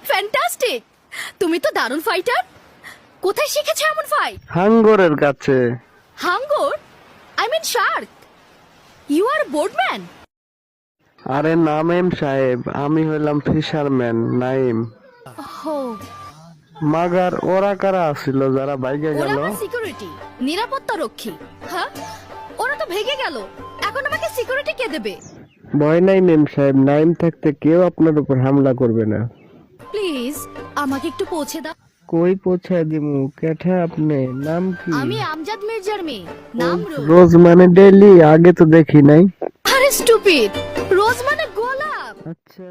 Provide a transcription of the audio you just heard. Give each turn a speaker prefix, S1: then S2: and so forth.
S1: Fantastic, তুমি তো দারুণ ফাইটার। কোথায় শিখেছো এমন ফাইট?
S2: হাঙ্গরের কাছে।
S1: হাঙ্গর? I mean shark. You are boardman?
S2: আরে নাইম সাহেব, আমি হইলাম ফিশারম্যান নাইম।
S1: হো,
S2: মাগার ওরা কারা আসছিল যারা বাইকে
S1: ওরা
S2: গেল?
S1: আমার সিকিউরিটি, নিরাপত্তা রক্ষী। হ্যাঁ, ওরা তো ভেগে গেল, এখন আমাকে সিকিউরিটি কে দেবে?
S2: ভয় নাই মেম সাহেব, নাইম থাকতে কেউ আপনার উপর হামলা করবে না।
S1: প্লিজ আমাকে একটু পৌঁছে দাও।
S2: কই পৌঁছায় দিমু? কেঠা আপনি? নাম কি?
S1: আমি আমজাদ মির্জার মেয়ে, নাম রোজ।
S2: রোজ মানে ডেইলি? আগে তো দেখি নাই।
S1: আরে স্টুপিড, রোজ মানে গোলাপ।
S2: আচ্ছা।